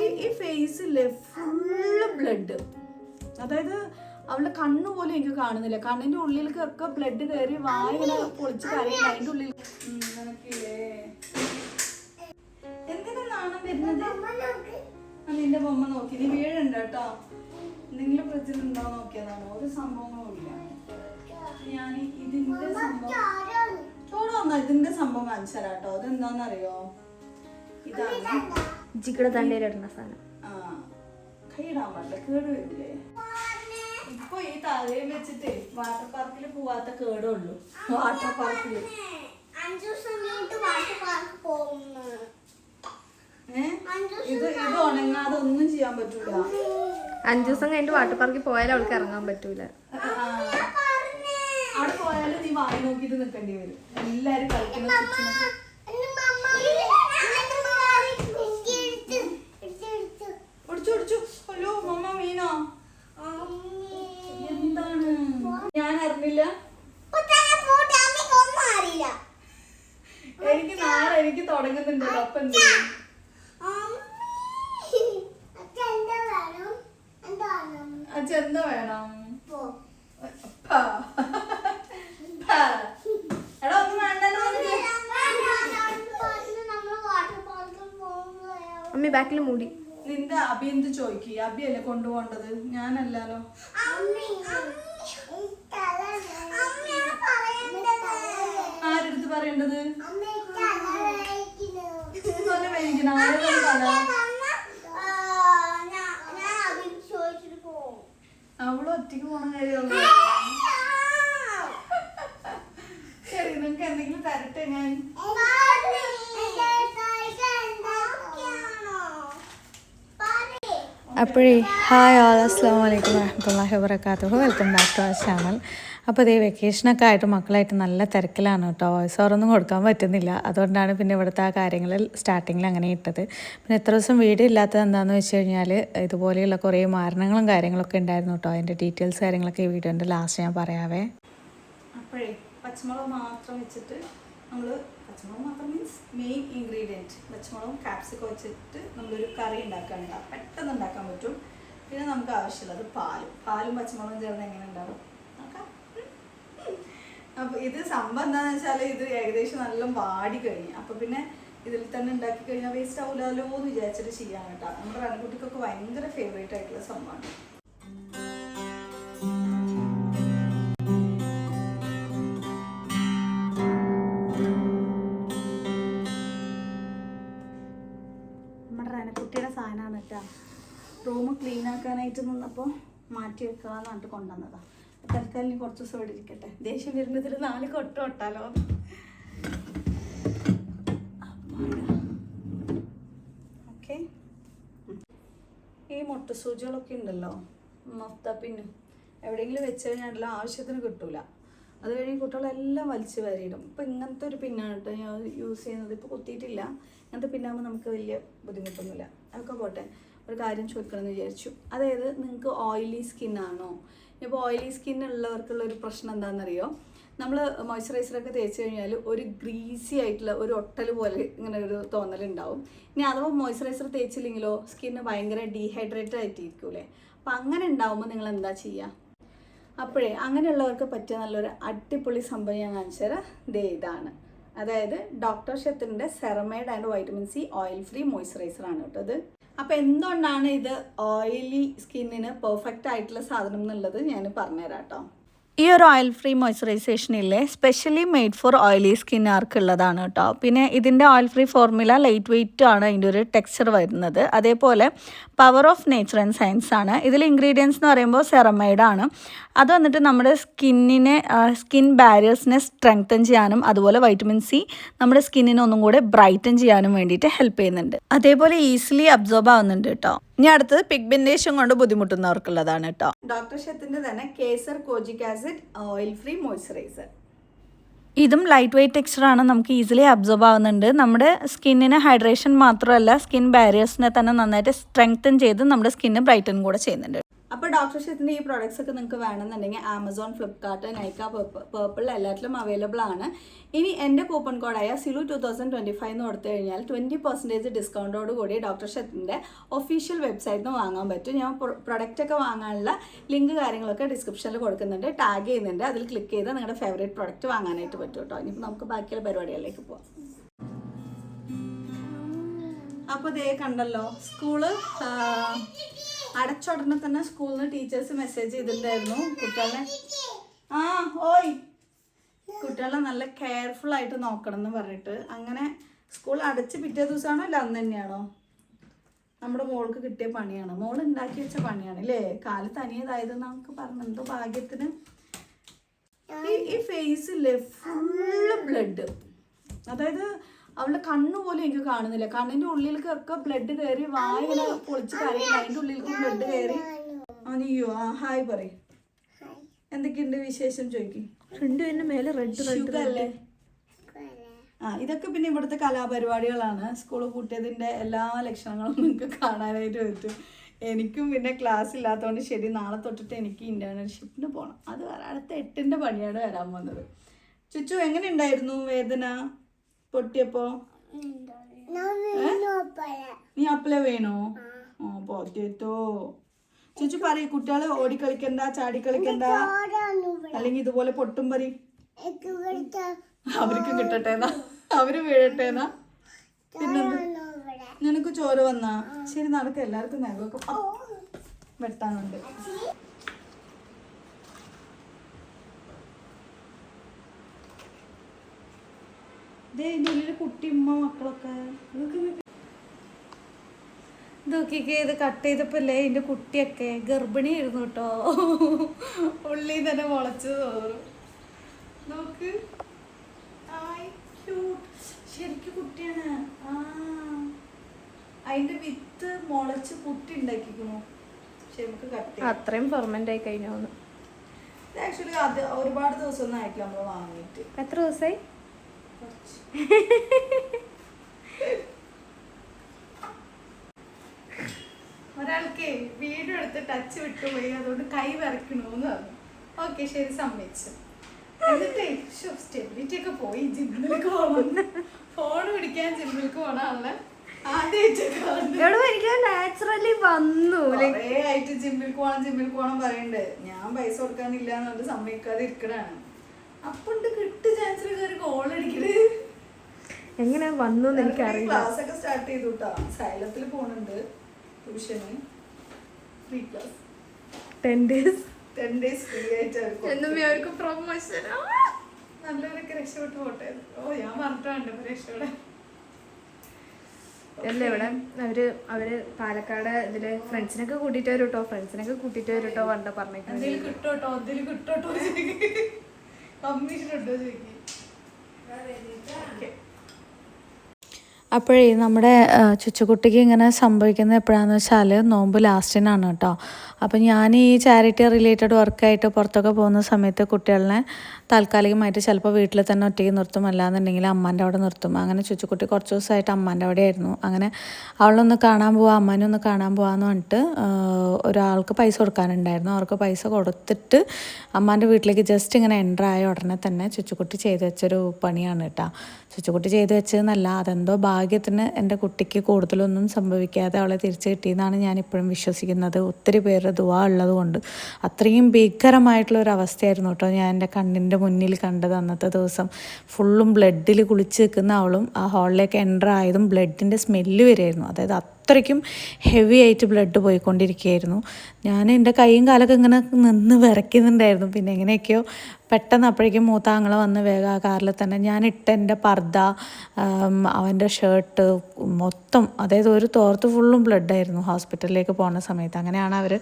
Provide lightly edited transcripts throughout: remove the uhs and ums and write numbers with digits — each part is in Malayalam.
ഈ ഫേസിലെ ഫുള്ള് ബ്ലഡ്, അതായത് അവളുടെ കണ്ണ് പോലും എനിക്ക് കാണുന്നില്ല. കണ്ണിന്റെ ഉള്ളിലേക്കൊക്കെ ബ്ലഡ് കയറി വായ ഇങ്ങനെ പൊളിച്ച് കരയില്ല. അതിന്റെ ഉള്ളിൽ എന്തിനാ നാണം വരുന്നത്? നിന്റെ ബൊമ്മ നോക്കി, നീ വീഴുണ്ട് കേട്ടോ. എന്തെങ്കിലും പ്രശ്നമുണ്ടോ നോക്കിയതാണോ? ഒരു സംഭവങ്ങളും ഇല്ല. ഞാൻ ഇതിന്റെ സംഭവം ചോടൊന്നോ ഇതിന്റെ സംഭവം കാണിച്ചു തരാം കേട്ടോ. അതെന്താന്നറിയോ? ഇതാണ് ജിക്കടെ തണ്ടയിലിടുന്ന സാധനം. കൈയിടാൻ പാടില്ല, കേട് വരില്ലേ? ഇപ്പൊ ഈ തലയിൽ വെച്ചിട്ട് വാട്ടർ പാർക്കിൽ പോവാത്ത കേടുള്ളൂ. വാട്ടർ പാർക്കില് ഇത് ഉണങ്ങാതെ ഒന്നും ചെയ്യാൻ പറ്റൂല. 5 ദിവസം കഴിഞ്ഞിട്ട് വാട്ടർ പാർക്കിൽ പോയാലും അവൾക്ക് ഇറങ്ങാൻ പറ്റൂല. അവിടെ പോയാലും നീ വായി നോക്കിട്ട് നിൽക്കേണ്ടി വരും. എല്ലാരും കളിക്കുന്ന ഹലോ മമ്മ മീനോ എന്താണ്? ഞാൻ അറിഞ്ഞില്ല. എനിക്ക് നാളെ എനിക്ക് തുടങ്ങുന്നുണ്ടല്ലോ. അപ്പൊ എന്ത് ചെയ്യും? അച്ഛെന്താ വേണം? എടാ ഒന്നും വേണ്ടല്ലോ. അമ്മി ബാക്കിൽ മൂടി. നിന്റെ അബി എന്ത് ചോദിക്കുക? അബിയല്ലേ കൊണ്ടുപോകേണ്ടത്, ഞാനല്ലോ. ആരെടുത്ത് പറയേണ്ടത്? അവള് ഒറ്റയ്ക്ക് പോണ കാര്യമുള്ളൂ. ശരി, നിങ്ങക്ക് എന്തെങ്കിലും തരട്ടെ ഞാൻ? അപ്പോഴേ ഹായ് ഓൾ, അസ്സലാമു അലൈക്കും വറഹ്മത്തുള്ളാഹി വബറകാതുഹു. Welcome back to our channel. അപ്പോൾ ഇതേ വെക്കേഷനൊക്കെ ആയിട്ട് മക്കളായിട്ട് നല്ല തിരക്കിലാണ് കേട്ടോ. വോയിസ് ഓവറൊന്നും കൊടുക്കാൻ പറ്റുന്നില്ല. അതുകൊണ്ടാണ് പിന്നെ ഇവിടുത്തെ ആ കാര്യങ്ങൾ സ്റ്റാർട്ടിങ്ങിൽ അങ്ങനെ ഇട്ടത്. പിന്നെ എത്ര ദിവസം വീഡിയോ ഇല്ലാത്തത് എന്താണെന്ന് വെച്ച് കഴിഞ്ഞാൽ ഇതുപോലെയുള്ള കുറേ മരണങ്ങളും കാര്യങ്ങളൊക്കെ ഉണ്ടായിരുന്നു കേട്ടോ. അതിൻ്റെ ഡീറ്റെയിൽസ് കാര്യങ്ങളൊക്കെ ഈ വീഡിയോൻ്റെ ലാസ്റ്റ് ഞാൻ പറയാവേ. അപ്പോഴേ പച്ചമുളക് മാത്രം വെച്ചിട്ട് നമ്മൾ, പച്ചമുളക് മാത്രം മീൻസ് മെയിൻ ഇൻഗ്രീഡിയൻറ്റ് പച്ചമുളകും കാപ്സിക്കം വെച്ചിട്ട് നമ്മളൊരു കറി ഉണ്ടാക്കാനുണ്ട്. പെട്ടെന്ന് ഉണ്ടാക്കാൻ പറ്റും. പിന്നെ നമുക്ക് ആവശ്യമുള്ളത് പാലും പച്ചമുളകും ചേർന്ന് എങ്ങനെ ഉണ്ടാവും നോക്കാം. അപ്പോൾ ഇത് സംഭവം എന്താണെന്ന് വെച്ചാൽ ഇത് ഏകദേശം നല്ല വാടി കഴിഞ്ഞു. അപ്പോൾ പിന്നെ ഇതിൽ തന്നെ ഉണ്ടാക്കി കഴിഞ്ഞാൽ വേസ്റ്റ് ആവില്ലല്ലോ എന്ന് വിചാരിച്ചിട്ട് ചെയ്യാൻ കേട്ടോ. നമ്മുടെ റൺകുട്ടിക്കൊക്കെ ഭയങ്കര ഫേവറേറ്റ് ആയിട്ടുള്ള സംഭവമാണ്. കുട്ടിയുടെ സാധനമാണ് കേട്ടോ. റൂം ക്ലീൻ ആക്കാനായിട്ട് നിന്നപ്പോൾ മാറ്റി വെക്കാന്ന് പറഞ്ഞിട്ട് കൊണ്ടുവന്നതാണ്. തൽക്കാലം കുറച്ച് ദിവസം ഇവിടെ ഇരിക്കട്ടെ. ദേഷ്യം വരുന്നതിൽ 4 കൊട്ട ഒട്ടാലോ. ഓക്കെ, ഈ മുട്ട സൂചികളൊക്കെ ഉണ്ടല്ലോ, മഫ്ത പിന്ന് എവിടെയെങ്കിലും വെച്ച് കഴിഞ്ഞാൽ ആവശ്യത്തിന് കിട്ടൂല. അത് കഴിഞ്ഞ് കുട്ടികളെല്ലാം വലിച്ചു വാരിയിടും. ഇപ്പം ഇങ്ങനത്തെ ഒരു പിന്നാണ് കേട്ടോ ഞാൻ യൂസ് ചെയ്യുന്നത്. ഇപ്പോൾ കുത്തിയിട്ടില്ല. ഇങ്ങനത്തെ പിന്നാകുമ്പോൾ നമുക്ക് വലിയ ബുദ്ധിമുട്ടൊന്നുമില്ല. അതൊക്കെ പോട്ടെ, ഒരു കാര്യം ചോദിക്കണമെന്ന് വിചാരിച്ചു. അതായത് നിങ്ങൾക്ക് ഓയിലി സ്കിന്നാണോ? ഇപ്പോൾ ഓയിലി സ്കിന്നുള്ളവർക്കുള്ളൊരു പ്രശ്നം എന്താണെന്നറിയോ? നമ്മൾ മോയ്സ്ചറൈസറൊക്കെ തേച്ച് കഴിഞ്ഞാൽ ഒരു ഗ്രീസി ആയിട്ടുള്ള ഒരു ഒട്ടൽ പോലെ ഇങ്ങനെ ഒരു തോന്നലുണ്ടാവും. ഇനി അഥവാ മോയ്സ്ചറൈസർ തേച്ചില്ലെങ്കിലോ സ്കിന്ന് ഭയങ്കര ഡീഹൈഡ്രേറ്റഡ് ആയിട്ടിരിക്കൂലേ. അപ്പം അങ്ങനെ ഉണ്ടാവുമ്പോൾ നിങ്ങൾ എന്താ ചെയ്യുക? അപ്പോഴേ അങ്ങനെയുള്ളവർക്ക് പറ്റിയ നല്ലൊരു അടിപൊളി സംഭവം ഞാൻ കാണിച്ചു തരാം. ഇതാണ്, അതായത് ഡോക്ടർ ഷെത്തിൻ്റെ ceramide and vitamin C oil free moisturiser ആണ് കേട്ടോ ഇത്. അപ്പോൾ എന്തുകൊണ്ടാണ് ഇത് ഓയിലി സ്കിന്നിന് പെർഫെക്റ്റ് ആയിട്ടുള്ള സാധനം എന്നുള്ളത് ഞാൻ പറഞ്ഞുതരാം കേട്ടോ. ഈ ഒരു ഓയിൽ ഫ്രീ മോയ്സ്ചറൈസേഷനില്ലേ സ്പെഷ്യലി മെയ്ഡ് ഫോർ ഓയിലി സ്കിന്നുകാർക്കുള്ളതാണ് കേട്ടോ. പിന്നെ ഇതിൻ്റെ oil free formula light weight ആണ് അതിൻ്റെ ഒരു ടെക്സ്ചർ വരുന്നത്. അതേപോലെ power of nature and science ആണ്. ഇതിൽ ഇൻഗ്രീഡിയൻസ് എന്ന് പറയുമ്പോൾ സെറമൈഡ് ആണ്. അത് വന്നിട്ട് നമ്മുടെ സ്കിൻ ബാരിയേഴ്സിനെ സ്ട്രെങ്തൻ ചെയ്യാനും അതുപോലെ വൈറ്റമിൻ സി നമ്മുടെ സ്കിന്നിനെ ഒന്നും കൂടെ ബ്രൈറ്റൻ ചെയ്യാനും വേണ്ടിയിട്ട് ഹെൽപ്പ് ചെയ്യുന്നുണ്ട്. അതേപോലെ ഈസിലി അബ്സോർബ് ആവുന്നുണ്ട് കേട്ടോ. ഇനി അടുത്തത് പിഗ്മെന്റേഷൻ കൊണ്ട് ബുദ്ധിമുട്ടുന്നവർക്കുള്ളതാണ് കേട്ടോ. ഡോക്ടർ ഷെത്തിന്റെ തന്നെ kesar kojic acid oil free moisturiser. ഇതും ലൈറ്റ് വെയ്റ്റ് ടെക്സ്ചറാണ്, നമുക്ക് ഈസിലി അബ്സോർബ് ആവുന്നുണ്ട്. നമ്മുടെ സ്കിന്നിന് ഹൈഡ്രേഷൻ മാത്രമല്ല സ്കിൻ ബാരിയേഴ്സിനെ തന്നെ നന്നായിട്ട് സ്ട്രെങ്തൻ ചെയ്ത് നമ്മുടെ സ്കിന്ന് ബ്രൈറ്റൻ കൂടെ ചെയ്യുന്നുണ്ട്. അപ്പോൾ ഡോക്ടർ ഷെത്തിൻ്റെ ഈ പ്രോഡക്റ്റ്സ് ഒക്കെ നിങ്ങൾക്ക് വേണമെന്നുണ്ടെങ്കിൽ ആമസോൺ, ഫ്ലിപ്കാർട്ട്, നൈക്ക, പേർപ്പിൾ എല്ലാത്തിലും അവൈലബിൾ ആണ്. ഇനി എൻ്റെ കൂപ്പൺ കോഡായ സിലു 2025 എന്ന് കൊടുത്തു കഴിഞ്ഞാൽ 20% ഡിസ്കൗണ്ടോട് കൂടി ഡോക്ടർ ഷെത്തിൻ്റെ ഒഫീഷ്യൽ വെബ്സൈറ്റിൽ നിന്ന് വാങ്ങാൻ പറ്റും. ഞാൻ പ്രൊഡക്റ്റൊക്കെ വാങ്ങാനുള്ള ലിങ്ക് കാര്യങ്ങളൊക്കെ ഡിസ്ക്രിപ്ഷനിൽ കൊടുക്കുന്നുണ്ട്, ടാഗ് ചെയ്യുന്നുണ്ട്. അതിൽ ക്ലിക്ക് ചെയ്താൽ നിങ്ങളുടെ ഫേവറേറ്റ് പ്രൊഡക്റ്റ് വാങ്ങാനായിട്ട് പറ്റും കേട്ടോ. ഇനിയിപ്പോൾ നമുക്ക് ബാക്കിയുള്ള പരിപാടികളിലേക്ക് പോവാം. അപ്പോൾ ദേ കണ്ടല്ലോ, സ്കൂള് അടച്ചുടനെ തന്നെ സ്കൂളിൽ നിന്ന് ടീച്ചേഴ്സ് മെസ്സേജ് ചെയ്തിട്ടുണ്ടായിരുന്നു കുട്ടികളെ നല്ല കെയർഫുൾ ആയിട്ട് നോക്കണം എന്ന് പറഞ്ഞിട്ട്. അങ്ങനെ സ്കൂൾ അടച്ച് പിറ്റേ ദിവസമാണോ അല്ല അന്ന് തന്നെയാണോ? നമ്മുടെ മോൾക്ക് കിട്ടിയ പണിയാണ്, മോൾ ഉണ്ടാക്കി വെച്ച പണിയാണ് അല്ലേ. കാല് തനിയതായത് നമുക്ക് പറഞ്ഞു, എന്തോ ഭാഗ്യത്തിന്. ഈ ഫേസില്ലേ ഫുള്ള് ബ്ലഡ്, അതായത് അവളുടെ കണ്ണ് പോലും എനിക്ക് കാണുന്നില്ല. കണ്ണിന്റെ ഉള്ളിലേക്കൊക്കെ ബ്ലഡ് കയറി, വായിങ്ങനെ പൊളിച്ച് കരയില്ല, അതിൻ്റെ ഉള്ളിലേക്ക് ബ്ലഡ് കയറി. അയ്യോ, ഹായ് പറയും. എന്തൊക്കെയുണ്ട് വിശേഷം ചോദിക്കും. മേലെ റെഡ് അല്ലേ? ഇതൊക്കെ പിന്നെ ഇവിടുത്തെ കലാപരിപാടികളാണ്. സ്കൂൾ കൂട്ടിയതിന്റെ എല്ലാ ലക്ഷണങ്ങളും നിങ്ങൾക്ക് കാണാനായിട്ട് പറ്റും. എനിക്കും പിന്നെ ക്ലാസ് ഇല്ലാത്തതുകൊണ്ട് ശരി, നാളെ തൊട്ടിട്ട് എനിക്ക് ഇന്റേൺഷിപ്പിന് പോകണം. അത് അടുത്ത 8ന്റെ പണിയാണ് വരാൻ പോകുന്നത്. ചുച്ചു എങ്ങനെ ഉണ്ടായിരുന്നു വേദന പൊട്ടിയപ്പോ? നീ അപ്പല വേണോ? പൊട്ടിയത്തോ. ചുച്ചു പറയും, കുട്ടികള് ഓടിക്കളിക്കണ്ട, ചാടിക്കളിക്കണ്ട, അല്ലെങ്കിൽ ഇതുപോലെ പൊട്ടും പറ. അവർക്ക് കിട്ടട്ടേന്നാ, അവര് വീഴട്ടേന്നാ. പിന്നെന്താ, നിനക്ക് ചോര വന്നാ? ശരി, നടക്ക. എല്ലാവർക്കും നഖമൊക്കെ വെട്ടാനുണ്ട്. കുട്ടിയമ്മ മക്കളൊക്കെ നോക്കിക്കേ. ഇത് കട്ട് ചെയ്തപ്പോല്ലേ ഇതിന്റെ കുട്ടിയൊക്കെ ഗർഭിണിയായിരുന്നു കേട്ടോ. ഉള്ളി തന്നെ മുളച്ചു തോറും നോക്ക്. ശരിക്കും കുട്ടിയാണ്. അതിന്റെ വിത്ത് മുളച്ച് കുട്ടി ഉണ്ടാക്കിക്കണു. പക്ഷെ നമുക്ക് കട്ട് അത്രയും ഫെർമെന്റ് ആയി കഴിഞ്ഞു. ആക്ച്വലി അത് ഒരുപാട് ദിവസം ഒന്നും ആയിട്ടില്ല നമ്മൾ വാങ്ങിയിട്ട്. എത്ര ദിവസമായി? ഒരാൾക്ക് വീഡിയോ എടുത്ത് ടച്ച് വിട്ടുപോയി, അതുകൊണ്ട് കൈ വരയ്ക്കണോന്ന് പറഞ്ഞു. ഓക്കെ ശരി, സമ്മതിച്ചു. എന്നിട്ട് സ്റ്റെബിലിറ്റി ഒക്കെ പോയി. ജിമ്മിലേക്ക് പോകണം, ഫോൺ പിടിക്കാൻ ജിമ്മിലേക്ക് പോകണല്ലേ. എനിക്ക് നാച്ചുറലി വന്നു ആയിട്ട് ജിമ്മിലേക്ക് പോകണം പറയണ്ടേ. ഞാൻ പൈസ കൊടുക്കാനില്ല എന്നുകൊണ്ട് സമ്മതിക്കാതെ ഇരിക്കണാണ്. അപ്പണ്ട് കിട്ടു ചാൻസിൽ കയറി ഗോൾ അടിക്കല്. എങ്ങനെ വന്നു എനിക്കറിയില്ല. ക്ലാസ് ഒക്കെ സ്റ്റാർട്ട് ചെയ്തു കേട്ടോ. സൈലത്തിൽ പോണുണ്ട് ട്യൂഷന്. ഫ്രീ ക്ലാസ് 10 days ഫ്രീ ആയിട്ട് പ്രൊമോഷൻ. നല്ലവരൊക്കെ രക്ഷപ്പെട്ട് പോട്ടെ. ഞാൻ പറഞ്ഞിട്ടുണ്ട് രക്ഷപ്പെടാൻ. അല്ലേ ഇവിടെ അവര് പാലക്കാട് ഇതില് ഫ്രണ്ട്സിനൊക്കെ കൂട്ടിട്ട് വരും കേട്ടോ, പണ്ട് പറഞ്ഞിട്ടുണ്ട്. എന്തെങ്കിലും കിട്ടോട്ടോ, എന്തെങ്കിലും കിട്ടോട്ടോ, കമ്മീഷൻ ഇട്ടോ ചോദിക്കും. അപ്പോഴേ നമ്മുടെ ചുച്ചുകുട്ടിക്ക് ഇങ്ങനെ സംഭവിക്കുന്നത് എപ്പോഴാണെന്ന് വെച്ചാൽ നോമ്പ് ലാസ്റ്റിനാണ് കേട്ടോ. അപ്പോൾ ഞാൻ ഈ ചാരിറ്റി റിലേറ്റഡ് വർക്കായിട്ട് പുറത്തൊക്കെ പോകുന്ന സമയത്ത് കുട്ടികളെ താൽക്കാലികമായിട്ട് ചിലപ്പോൾ വീട്ടിൽ തന്നെ ഒറ്റയ്ക്ക് നിർത്തും, അല്ലാന്നുണ്ടെങ്കിൽ അമ്മാൻ്റെ അവിടെ നിർത്തും. അങ്ങനെ ചുച്ചുകുട്ടി കുറച്ച് ദിവസമായിട്ട് അമ്മാൻ്റെ അവിടെ ആയിരുന്നു. അങ്ങനെ അവളൊന്ന് കാണാൻ പോവാം, അമ്മാനെ ഒന്ന് കാണാൻ പോകാമെന്ന് പറഞ്ഞിട്ട് ഒരാൾക്ക് പൈസ കൊടുക്കാനുണ്ടായിരുന്നു. അവർക്ക് പൈസ കൊടുത്തിട്ട് അമ്മാൻ്റെ വീട്ടിലേക്ക് ജസ്റ്റ് ഇങ്ങനെ എൻ്റർ ആയ ഉടനെ തന്നെ ചുച്ചുകുട്ടി ചെയ്തു വെച്ചൊരു പണിയാണ് കേട്ടോ. ചുച്ചുകുട്ടി ചെയ്തു വെച്ചതെന്നല്ല, അതെന്തോ ഭാഗ്യത്തിന് എൻ്റെ കുട്ടിക്ക് കൂടുതലൊന്നും സംഭവിക്കാതെ അവളെ തിരിച്ചു കിട്ടിയെന്നാണ് ഞാനിപ്പോഴും വിശ്വസിക്കുന്നത്. ഒത്തിരി പേരുടെ ദുആ ഉള്ളത് കൊണ്ട്. അത്രയും ഭീകരമായിട്ടുള്ളൊരവസ്ഥയായിരുന്നു കേട്ടോ ഞാൻ എൻ്റെ കണ്ണിൻ്റെ മുന്നിൽ കണ്ടത് അന്നത്തെ ദിവസം. ഫുള്ളും ബ്ലഡിൽ കുളിച്ച് നിൽക്കുന്ന അവളും ആ ഹാളിലേക്ക് എൻ്റർ ആയതും ബ്ലഡിൻ്റെ സ്മെല്ല് വരെയായിരുന്നു. അതായത് അത്രയ്ക്കും ഹെവി ആയിട്ട് ബ്ലഡ് പോയിക്കൊണ്ടിരിക്കുകയായിരുന്നു. ഞാൻ എൻ്റെ കൈയും കാലൊക്കെ ഇങ്ങനെ നിന്ന് വിറയ്ക്കുന്നുണ്ടായിരുന്നു. പിന്നെ എങ്ങനെയൊക്കെയോ പെട്ടെന്ന് അപ്പോഴേക്കും മൂത്താങ്ങളെ വന്ന് വേഗം ആ കാറിൽ തന്നെ ഞാൻ ഇട്ട എൻ്റെ പർദ്ദ, അവൻ്റെ ഷർട്ട് മൊത്തം, അതായത് ഒരു തോർത്ത് ഫുള്ളും ബ്ലഡായിരുന്നു ഹോസ്പിറ്റലിലേക്ക് പോകുന്ന സമയത്ത്. അങ്ങനെയാണ് അവർ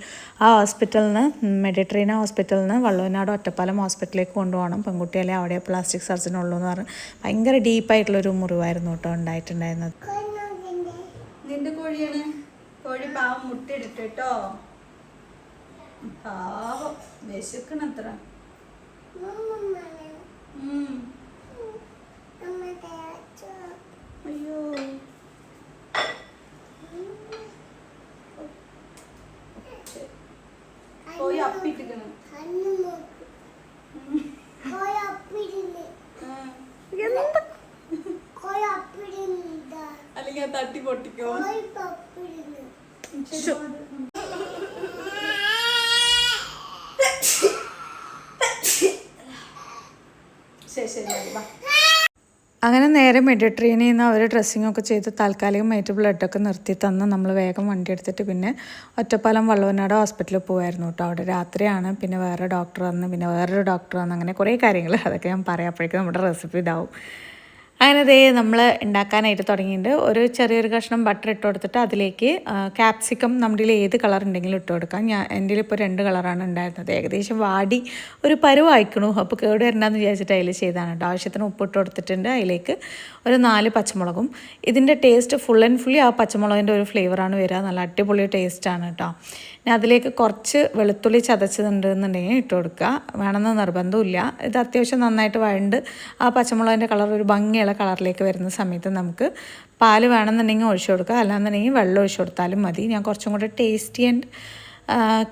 ആ ഹോസ്പിറ്റലിൽ നിന്ന്, മെഡിട്രീന ഹോസ്പിറ്റലിൽ നിന്ന് വള്ളുവനാട് ഒറ്റപ്പാലം ഹോസ്പിറ്റലിലേക്ക് കൊണ്ടുപോകണം, പെൺകുട്ടികളെ അവിടെ പ്ലാസ്റ്റിക് സർജൻ ഉള്ളൂ എന്ന് പറഞ്ഞ്. ഭയങ്കര ഡീപ്പായിട്ടുള്ളൊരു മുറിവായിരുന്നു കേട്ടോ ഉണ്ടായിട്ടുണ്ടായിരുന്നത്. നിന്റെ കോഴിയാണ്. കോഴി പാവം മുട്ടയിട്ടിട്ട് കേട്ടോ. പാവം വിശക്കണത്ര. അയ്യോ തുടങ്ങിയ തട്ടി പൊട്ടിക്കോ. ശരി വാ. അങ്ങനെ നേരെ മെഡിട്രീനിൽ നിന്ന് അവർ ഡ്രസ്സിങ്ങൊക്കെ ചെയ്ത് താൽക്കാലികമായിട്ട് ബ്ലഡൊക്കെ നിർത്തി തന്ന് നമ്മൾ വേഗം വണ്ടി എടുത്തിട്ട് പിന്നെ ഒറ്റപ്പാലം വള്ളുവനാട് ഹോസ്പിറ്റലിൽ പോകുമായിരുന്നു കേട്ടോ. അവിടെ രാത്രിയാണ്. പിന്നെ വേറെ ഡോക്ടർ വന്ന് പിന്നെ വേറൊരു ഡോക്ടർ വന്ന് അങ്ങനെ കുറേ കാര്യങ്ങൾ അതൊക്കെ ഞാൻ പറയാം. അപ്പോഴേക്കും നമ്മുടെ റെസിപ്പി ഇതാവും. അങ്ങനെ ദേ നമ്മൾ ഉണ്ടാക്കാനായിട്ട് തുടങ്ങിയിട്ടുണ്ട്. ഒരു ചെറിയൊരു കഷ്ണം ബട്ടർ ഇട്ട് കൊടുത്തിട്ട് അതിലേക്ക് ക്യാപ്സിക്കം നമ്മുടെ ഏത് കളർ ഉണ്ടെങ്കിലും ഇട്ട് കൊടുക്കാം. എൻ്റെ ഇപ്പോൾ 2 കളറാണ് ഉണ്ടായിരുന്നത്. ഏകദേശം വാടി ഒരു പരുവായിക്കണു. അപ്പോൾ കേട് വരണ്ടെന്ന് വിചാരിച്ചിട്ട് അതിൽ ചെയ്താണ് കേട്ടോ. ആവശ്യത്തിന് ഉപ്പിട്ട് കൊടുത്തിട്ടുണ്ട്. അതിലേക്ക് ഒരു 4 പച്ചമുളകും. ഇതിൻ്റെ ടേസ്റ്റ് ഫുൾ ആൻഡ് ഫുള്ളി ആ പച്ചമുളകിൻ്റെ ഒരു ഫ്ലേവറാണ് വരിക. നല്ല അടിപൊളി ടേസ്റ്റാണ് കേട്ടോ. പിന്നെ അതിലേക്ക് കുറച്ച് വെളുത്തുള്ളി ചതച്ചതുണ്ടെന്നുണ്ടെങ്കിൽ ഇട്ട് കൊടുക്കുക. വേണമെന്ന് നിർബന്ധമില്ല. ഇത് അത്യാവശ്യം നന്നായിട്ട് വഴണ്ട് ആ പച്ചമുളകിൻ്റെ കളർ ഒരു ഭംഗിയുള്ള കളറിലേക്ക് വരുന്ന സമയത്ത് നമുക്ക് പാൽ വേണമെന്നുണ്ടെങ്കിൽ ഒഴിച്ചു കൊടുക്കുക. അല്ലാന്നുണ്ടെങ്കിൽ വെള്ളം ഒഴിച്ചു കൊടുത്താലും മതി. ഞാൻ കുറച്ചും കൂടെ ടേസ്റ്റി ആൻഡ്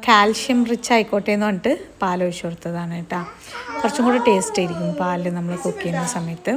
കാൽഷ്യം റിച്ച് ആയിക്കോട്ടെ എന്ന് പറഞ്ഞിട്ട് പാൽ ഒഴിച്ചു കൊടുത്തതാണ് കേട്ടോ. കുറച്ചും കൂടെ ടേസ്റ്റ് ആയിരിക്കും പാലിൽ നമ്മൾ കുക്ക് ചെയ്യുന്ന സമയത്ത്.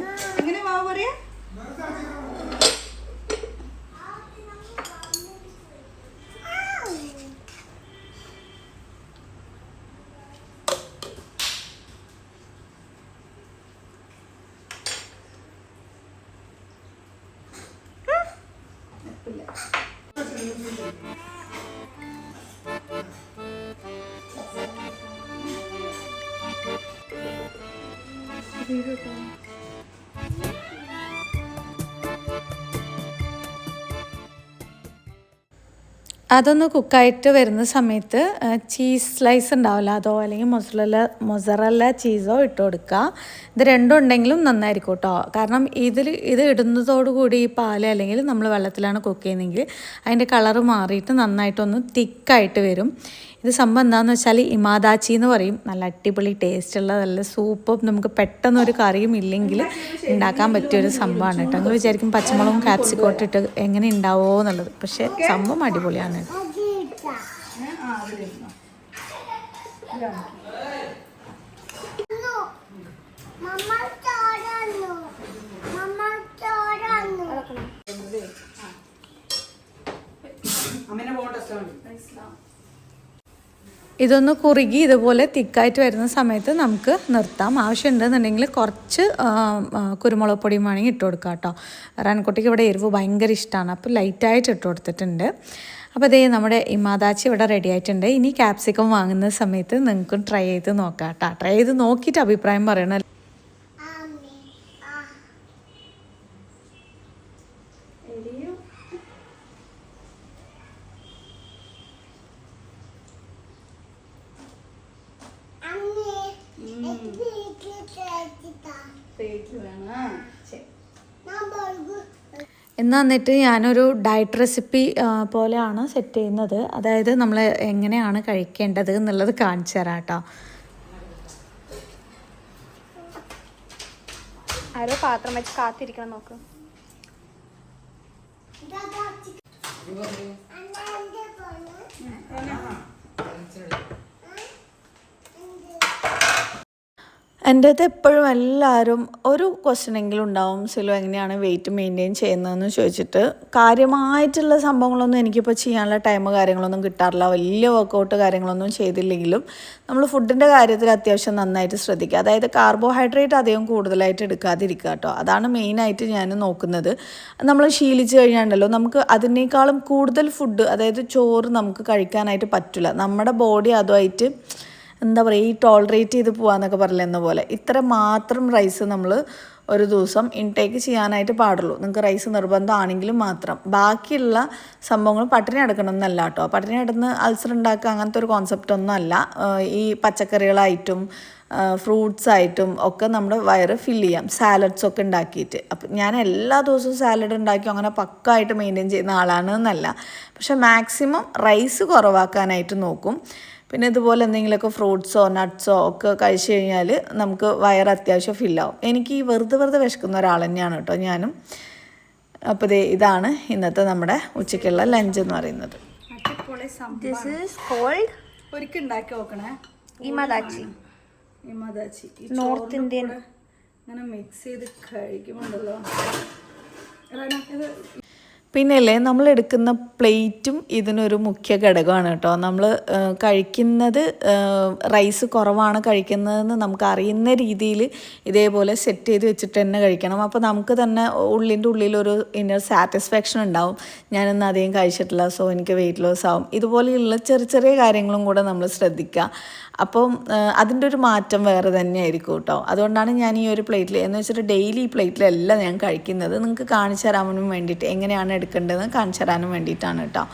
അതൊന്ന് കുക്കായിട്ട് വരുന്ന സമയത്ത് ചീസ് സ്ലൈസ് ഉണ്ടാവില്ല, അതോ അല്ലെങ്കിൽ മൊസറല്ല ചീസോ ഇട്ട് കൊടുക്കുക. ഇത് രണ്ടും ഉണ്ടെങ്കിലും നന്നായിരിക്കും കേട്ടോ. കാരണം ഇത് ഇടുന്നതോടുകൂടി ഈ പാല് അല്ലെങ്കിൽ നമ്മൾ വെള്ളത്തിലാണ് കുക്ക് ചെയ്യുന്നതെങ്കിൽ അതിൻ്റെ കളറ് മാറിയിട്ട് നന്നായിട്ടൊന്ന് തിക്കായിട്ട് വരും. ഇത് സംഭവം എന്താണെന്ന് വെച്ചാൽ ഇമാദാച്ചി എന്ന് പറയും. നല്ല അടിപൊളി ടേസ്റ്റുള്ള നല്ല സൂപ്പും നമുക്ക് പെട്ടെന്നൊരു കറിയും ഇല്ലെങ്കിൽ ഉണ്ടാക്കാൻ പറ്റിയൊരു സംഭവമാണ് കേട്ടോ. നിങ്ങൾ വിചാരിക്കും പച്ചമുളകും ക്യാപ്സിക്കോട്ട് ഇട്ട് എങ്ങനെ ഉണ്ടാവുമോ എന്നുള്ളത്. പക്ഷേ സംഭവം അടിപൊളിയാണ്. ഇതൊന്ന് കുറുകി ഇതുപോലെ തിക്കായിട്ട് വരുന്ന സമയത്ത് നമുക്ക് നിർത്താം. ആവശ്യമുണ്ടെന്നുണ്ടെങ്കിൽ കുറച്ച് കുരുമുളക് പൊടിയും വേണമെങ്കിൽ ഇട്ട് കൊടുക്കാം കേട്ടോ. റൺകുട്ടിക്ക് ഇവിടെ എരിവ് ഭയങ്കര ഇഷ്ടമാണ്, അപ്പോൾ ലൈറ്റായിട്ട് ഇട്ട് കൊടുത്തിട്ടുണ്ട്. അപ്പോൾ അതേ നമ്മുടെ ഇമാദാച്ചി ഇവിടെ റെഡി ആയിട്ടുണ്ട്. ഇനി ക്യാപ്സിക്കം വാങ്ങുന്ന സമയത്ത് നിങ്ങൾക്കും ട്രൈ ചെയ്ത് നോക്കാം കേട്ടോ. ട്രൈ ചെയ്ത് നോക്കിയിട്ട് അഭിപ്രായം പറയണം. എന്നിട്ട് ഞാനൊരു ഡയറ്റ് റെസിപ്പി പോലെയാണ് സെറ്റ് ചെയ്യുന്നത്. അതായത് നമ്മൾ എങ്ങനെയാണ് കഴിക്കേണ്ടത് എന്നുള്ളത് കാണിച്ചു തരാം കേട്ടോ. ആരോ പാത്രം വെച്ച് കാത്തിരിക്കണം നോക്ക്. എൻ്റെ അടുത്ത് എപ്പോഴും എല്ലാവരും ഒരു ക്വസ്റ്റ്യനെങ്കിലും ഉണ്ടാവും, സിലു എങ്ങനെയാണ് വെയിറ്റ് മെയിൻറ്റെയിൻ ചെയ്യുന്നതെന്ന് ചോദിച്ചിട്ട്. കാര്യമായിട്ടുള്ള സംഭവങ്ങളൊന്നും എനിക്കിപ്പോൾ ചെയ്യാനുള്ള ടൈം കാര്യങ്ങളൊന്നും കിട്ടാറില്ല. വലിയ വർക്കൗട്ട് കാര്യങ്ങളൊന്നും ചെയ്തില്ലെങ്കിലും നമ്മൾ ഫുഡിൻ്റെ കാര്യത്തിൽ അത്യാവശ്യം നന്നായിട്ട് ശ്രദ്ധിക്കുക. അതായത് കാർബോഹൈഡ്രേറ്റ് അധികം കൂടുതലായിട്ട് എടുക്കാതിരിക്കുക കേട്ടോ. അതാണ് മെയിനായിട്ട് ഞാൻ നോക്കുന്നത്. നമ്മൾ ശീലിച്ച് കഴിഞ്ഞാണ്ടല്ലോ നമുക്ക് അതിനേക്കാളും കൂടുതൽ ഫുഡ്, അതായത് ചോറ് നമുക്ക് കഴിക്കാനായിട്ട് പറ്റില്ല. നമ്മുടെ ബോഡി അതുമായിട്ട് എന്താ പറയുക, ഈ ടോളറേറ്റ് ചെയ്ത് പോകാമെന്നൊക്കെ പറഞ്ഞില്ലെന്ന പോലെ ഇത്ര മാത്രം റൈസ് നമ്മൾ ഒരു ദിവസം ഇൻടേക്ക് ചെയ്യാനായിട്ട് പാടുള്ളൂ. നിങ്ങൾക്ക് റൈസ് നിർബന്ധമാണെങ്കിലും മാത്രം. ബാക്കിയുള്ള സംഭവങ്ങൾ പട്ടിണി കിടക്കണം എന്നല്ല കേട്ടോ. പട്ടിണി കിടന്ന് അൾസർ ഉണ്ടാക്കുക അങ്ങനത്തെ ഒരു കോൺസെപ്റ്റ് ഒന്നും അല്ല. ഈ പച്ചക്കറികളായിട്ടും ഫ്രൂട്ട്സ് ആയിട്ടും ഒക്കെ നമ്മുടെ വയറ് ഫില്ല് ചെയ്യാം, സാലഡ്സ് ഒക്കെ ഉണ്ടാക്കിയിട്ട്. അപ്പം ഞാൻ എല്ലാ ദിവസവും സാലഡ് ഉണ്ടാക്കി അങ്ങനെ പക്കായിട്ട് മെയിൻറ്റെയിൻ ചെയ്യുന്ന ആളാണ് എന്നല്ല. പക്ഷേ മാക്സിമം റൈസ് കുറവാക്കാനായിട്ട് നോക്കും. പിന്നെ ഇതുപോലെ എന്തെങ്കിലുമൊക്കെ ഫ്രൂട്ട്സോ നട്ട്സോ ഒക്കെ കഴിച്ചു കഴിഞ്ഞാൽ നമുക്ക് വയറ് അത്യാവശ്യം ഫില്ലാവും. എനിക്ക് ഈ വെറുതെ വിശക്കുന്ന ഒരാൾ തന്നെയാണ് കേട്ടോ ഞാനും. അപ്പോൾ ഇതാണ് ഇന്നത്തെ നമ്മുടെ ഉച്ചയ്ക്കുള്ള ലഞ്ച് എന്ന് പറയുന്നത്. ഒരിക്കൽ ഉണ്ടാക്കി നോക്കണേ. ഇമാദാച്ചി നോർത്ത് ഇന്ത്യൻ ഇങ്ങനെ മിക്സ് ചെയ്ത് കഴിക്കുമ്പോണ്ടല്ലോ പിന്നെയല്ലേ നമ്മൾ എടുക്കുന്ന പ്ലേറ്റും ഇതിനൊരു മുഖ്യ ഘടകമാണ് കേട്ടോ. നമ്മൾ കഴിക്കുന്നത് റൈസ് കുറവാണ് കഴിക്കുന്നതെന്ന് നമുക്ക് അറിയുന്ന രീതിയിൽ ഇതേപോലെ സെറ്റ് ചെയ്ത് വെച്ചിട്ട് തന്നെ കഴിക്കണം. അപ്പോൾ നമുക്ക് തന്നെ ഉള്ളിൻ്റെ ഉള്ളിലൊരു ഇന്നർ സാറ്റിസ്ഫാക്ഷൻ ഉണ്ടാവും, ഞാനിന്ന് അധികം കഴിച്ചിട്ടില്ല, സോ എനിക്ക് വെയിറ്റ് ലോസ് ആവും. ഇതുപോലെയുള്ള ചെറിയ ചെറിയ കാര്യങ്ങളും കൂടെ നമ്മൾ ശ്രദ്ധിക്കുക. അപ്പം അതിൻ്റെ ഒരു മാറ്റം വേറെ തന്നെയായിരിക്കും കേട്ടോ. അതുകൊണ്ടാണ് ഞാൻ ഈ ഒരു പ്ലേറ്റിൽ എന്ന് വെച്ചിട്ട് ഡെയിലി ഈ പ്ലേറ്റിലല്ല ഞാൻ കഴിക്കുന്നത്. നിങ്ങൾക്ക് കാണിച്ചു തരാനും വേണ്ടിയിട്ട് എങ്ങനെയാണ് എടുക്കേണ്ടതെന്ന് കാണിച്ചു തരാനും വേണ്ടിയിട്ടാണ് കേട്ടോ.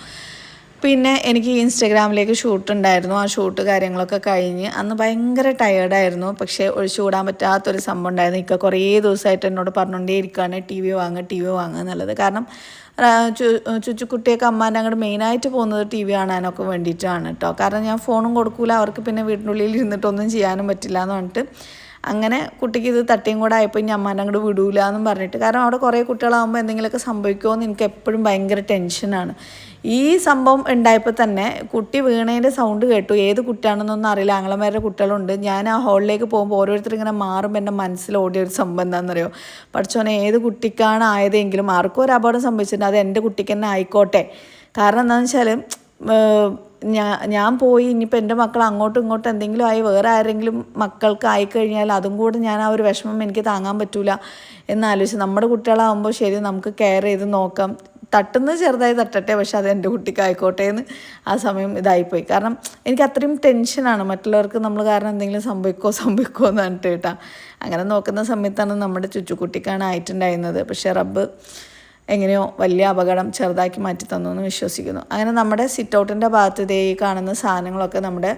പിന്നെ എനിക്ക് ഇൻസ്റ്റഗ്രാമിലേക്ക് ഷൂട്ട് ഉണ്ടായിരുന്നു. ആ ഷൂട്ട് കാര്യങ്ങളൊക്കെ കഴിഞ്ഞ് അന്ന് ഭയങ്കര ടയേർഡായിരുന്നു. പക്ഷേ ഒഴിച്ചുകൂടാൻ പറ്റാത്തൊരു സംഭവം ഉണ്ടായിരുന്നു. ഇക്ക കുറേ ദിവസമായിട്ട് എന്നോട് പറഞ്ഞുകൊണ്ടേ ഇരിക്കുകയാണ് ടി വി വാങ്ങുക എന്നുള്ളത്. കാരണം ചുച്ചുക്കുട്ടിയൊക്കെ അമ്മാൻ്റെ അങ്ങോട്ട് മെയിനായിട്ട് പോകുന്നത് ടി വി കാണാനൊക്കെ വേണ്ടിയിട്ടാണ് കേട്ടോ. കാരണം ഞാൻ ഫോണും കൊടുക്കൂല, അവർക്ക് പിന്നെ വീട്ടിനുള്ളിൽ ഇരുന്നിട്ടൊന്നും ചെയ്യാനും പറ്റില്ല എന്ന് പറഞ്ഞിട്ട് അങ്ങനെ കുട്ടിക്ക് ഇത് തട്ടിയും കൂടെ ആയപ്പോൾ ഇനി അമ്മാൻ്റെ അങ്ങോട്ട് വിടൂല എന്നും പറഞ്ഞിട്ട്. കാരണം അവിടെ കുറേ കുട്ടികളാകുമ്പോൾ എന്തെങ്കിലുമൊക്കെ സംഭവിക്കുമോ എന്ന് എനിക്ക് എപ്പോഴും ഭയങ്കര ടെൻഷനാണ്. ഈ സംഭവം ഉണ്ടായപ്പോൾ തന്നെ കുട്ടി വീണേൻ്റെ സൗണ്ട് കേട്ടു. ഏത് കുട്ടിയാണെന്നൊന്നും അറിയില്ല, ആങ്ങളമാരുടെ കുട്ടികളുണ്ട്. ഞാൻ ആ ഹോളിലേക്ക് പോകുമ്പോൾ ഓരോരുത്തർ ഇങ്ങനെ മാറുമ്പോൾ എൻ്റെ മനസ്സിൽ ഓടിയ ഒരു സംഭവം എന്താണെന്നറിയോ, പഠിച്ചോനെ ഏത് കുട്ടിക്കാണ് ആയതെങ്കിലും ആർക്കും ഒരു അപകടം സംഭവിച്ചിട്ടുണ്ട്, അത് എൻ്റെ കുട്ടിക്ക് തന്നെ ആയിക്കോട്ടെ. കാരണം എന്താണെന്ന് വെച്ചാൽ ഞാൻ പോയി ഇനിയിപ്പോൾ എൻ്റെ മക്കൾ അങ്ങോട്ടും ഇങ്ങോട്ടും എന്തെങ്കിലും ആയി വേറെ ആരെങ്കിലും മക്കൾക്ക് ആയിക്കഴിഞ്ഞാൽ അതും കൂടെ ഞാൻ ആ ഒരു വിഷമം എനിക്ക് താങ്ങാൻ പറ്റൂല എന്നാലോചിച്ച്. നമ്മുടെ കുട്ടികളാകുമ്പോൾ ശരി നമുക്ക് കെയർ ചെയ്ത് നോക്കാം, തട്ടുന്നത് ചെറുതായി തട്ടട്ടെ, പക്ഷെ അത് എൻ്റെ കുട്ടിക്ക് ആയിക്കോട്ടെ എന്ന് ആ സമയം ഇതായിപ്പോയി. കാരണം എനിക്ക് അത്രയും ടെൻഷനാണ് മറ്റുള്ളവർക്ക് നമ്മൾ കാരണം എന്തെങ്കിലും സംഭവിക്കുമോ എന്ന് പറഞ്ഞിട്ട് കേട്ടോ. അങ്ങനെ നോക്കുന്ന സമയത്താണ് നമ്മുടെ ചുച്ചുക്കുട്ടിക്കാണ് ആയിട്ടുണ്ടായിരുന്നത്. പക്ഷേ റബ്ബ് എങ്ങനെയോ വലിയ അപകടം ചെറുതാക്കി മാറ്റി തന്നു എന്ന് വിശ്വസിക്കുന്നു. അങ്ങനെ നമ്മുടെ സിറ്റ് ഔട്ടിൻ്റെ ഭാഗത്ത് ഇതേ കാണുന്ന സാധനങ്ങളൊക്കെ നമ്മുടെ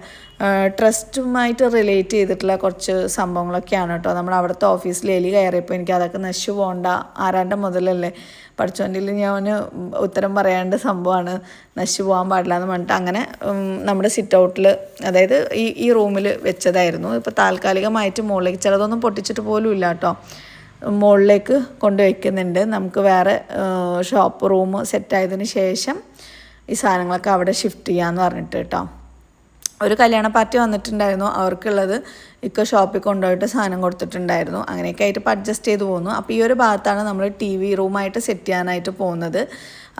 ട്രസ്റ്റുമായിട്ട് റിലേറ്റ് ചെയ്തിട്ടുള്ള കുറച്ച് സംഭവങ്ങളൊക്കെയാണ് കേട്ടോ. നമ്മുടെ അവിടുത്തെ ഓഫീസിൽ എലി കയറിയപ്പോൾ എനിക്ക് അതൊക്കെ നശിച്ചു പോകണ്ട, ആരാൻ്റെ മുതലല്ലേ പഠിച്ചോൻ്റെ ഞാൻ ഉത്തരം പറയാണ്ട് സംഭവമാണ്, നശിച്ചു പോകാൻ പാടില്ല എന്ന് പറഞ്ഞിട്ട് അങ്ങനെ നമ്മുടെ സിറ്റ് ഔട്ടിൽ, അതായത് ഈ റൂമിൽ വെച്ചതായിരുന്നു. ഇപ്പോൾ താൽക്കാലികമായിട്ട് മുകളിലേക്ക് ചിലതൊന്നും പൊട്ടിച്ചിട്ട് പോലും ഇല്ല കേട്ടോ, മുകളിലേക്ക് കൊണ്ടുവയ്ക്കുന്നുണ്ട്. നമുക്ക് വേറെ ഷോപ്പ് റൂം സെറ്റായതിന് ശേഷം ഈ സാധനങ്ങളൊക്കെ അവിടെ ഷിഫ്റ്റ് ചെയ്യാമെന്ന് പറഞ്ഞിട്ട് കേട്ടോ. ഒരു കല്യാണ പാർട്ടി വന്നിട്ടുണ്ടായിരുന്നു, അവർക്കുള്ളത് ഇക്ക ഷോപ്പിൽ കൊണ്ടുപോയിട്ട് സാധനം കൊടുത്തിട്ടുണ്ടായിരുന്നു. അങ്ങനെയൊക്കെ ആയിട്ട് ഇപ്പോൾ അഡ്ജസ്റ്റ് ചെയ്ത് പോകുന്നു. അപ്പോൾ ഈ ഒരു ഭാഗത്താണ് നമ്മൾ ടി വി റൂമായിട്ട് സെറ്റ് ചെയ്യാനായിട്ട് പോകുന്നത്.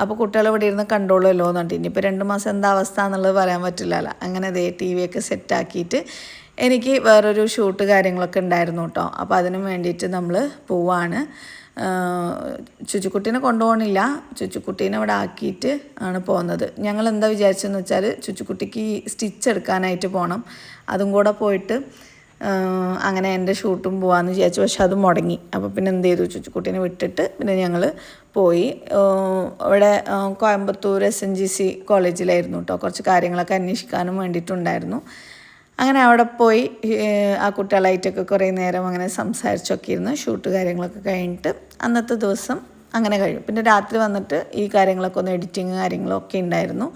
അപ്പോൾ കുട്ടികൾ ഇവിടെ ഇരുന്ന് കണ്ടോളുമല്ലോ എന്ന് പറഞ്ഞിട്ട് ഇനിയിപ്പോൾ 2 മാസം എന്താ അവസ്ഥ എന്നുള്ളത് പറയാൻ പറ്റില്ലല്ലോ. അങ്ങനെ അതേ ടി വിയൊക്കെ സെറ്റാക്കിയിട്ട് എനിക്ക് വേറൊരു ഷൂട്ട് കാര്യങ്ങളൊക്കെ ഉണ്ടായിരുന്നു കേട്ടോ. അപ്പോൾ അതിന് വേണ്ടിയിട്ട് നമ്മൾ പോവാണ്. ചുച്ചുക്കുട്ടീനെ കൊണ്ടുപോകണില്ല, ചുച്ചുക്കുട്ടീനെ ഇവിടെ ആക്കിയിട്ട് ആണ് പോകുന്നത്. ഞങ്ങൾ എന്താ വിചാരിച്ചതെന്ന് വെച്ചാൽ ചുച്ചുക്കുട്ടിക്ക് സ്റ്റിച്ച് എടുക്കാനായിട്ട് പോകണം, അതും കൂടെ പോയിട്ട് അങ്ങനെ എൻ്റെ ഷൂട്ടും പോകാമെന്ന് വിചാരിച്ചു. പക്ഷെ അത് മുടങ്ങി. അപ്പോൾ പിന്നെ എന്ത് ചെയ്തു, ചുച്ചുക്കുട്ടീനെ വിട്ടിട്ട് പിന്നെ ഞങ്ങൾ പോയി. ഇവിടെ കോയമ്പത്തൂർ SNGC കോളേജിലായിരുന്നു കേട്ടോ, കുറച്ച് കാര്യങ്ങളൊക്കെ അന്വേഷിക്കാനും വേണ്ടിയിട്ടുണ്ടായിരുന്നു. അങ്ങനെ അവിടെ പോയി ആ കുട്ടികളായിട്ടൊക്കെ കുറേ നേരം അങ്ങനെ സംസാരിച്ചൊക്കെ ഇരുന്ന് ഷൂട്ട് കാര്യങ്ങളൊക്കെ കഴിഞ്ഞിട്ട് അന്നത്തെ ദിവസം അങ്ങനെ കഴിയും. പിന്നെ രാത്രി വന്നിട്ട് ഈ കാര്യങ്ങളൊക്കെ ഒന്ന് എഡിറ്റിങ് കാര്യങ്ങളൊക്കെ ഉണ്ടായിരുന്നു.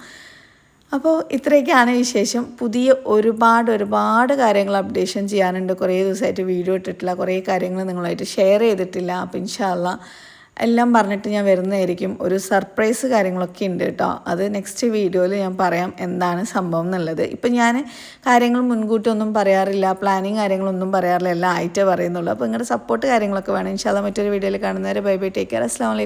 അപ്പോൾ ഇത്രയൊക്കെയാണ് വിശേഷം. പുതിയ ഒരുപാട് കാര്യങ്ങൾ അപ്ഡേഷൻ ചെയ്യാനുണ്ട്. കുറേ ദിവസമായിട്ട് വീഡിയോ ഇട്ടിട്ടില്ല, കുറേ കാര്യങ്ങൾ നിങ്ങളായിട്ട് ഷെയർ ചെയ്തിട്ടില്ല. അപ്പോൾ ഇൻഷാ അല്ലാ എല്ലാം പറഞ്ഞിട്ട് ഞാൻ വരുന്നതായിരിക്കും. ഒരു സർപ്രൈസ് കാര്യങ്ങളൊക്കെ ഉണ്ട് കേട്ടോ, അത് നെക്സ്റ്റ് വീഡിയോയിൽ ഞാൻ പറയാം എന്താണ് സംഭവം എന്നുള്ളത്. ഇപ്പം ഞാൻ കാര്യങ്ങൾ മുൻകൂട്ടി ഒന്നും പറയാറില്ല, പ്ലാനിങ് കാര്യങ്ങളൊന്നും പറയാറില്ല, എല്ലാം ആയിട്ടേ പറയുന്നുള്ളൂ. അപ്പോൾ നിങ്ങളുടെ സപ്പോർട്ട് കാര്യങ്ങളൊക്കെ വേണം. ഇൻഷാ അല്ലാ മറ്റൊരു വീഡിയോയിൽ കാണുന്നവരെ ബൈ ബൈ, ടേക്ക് കെയർ, അസ്സലാമു അലൈക്കും.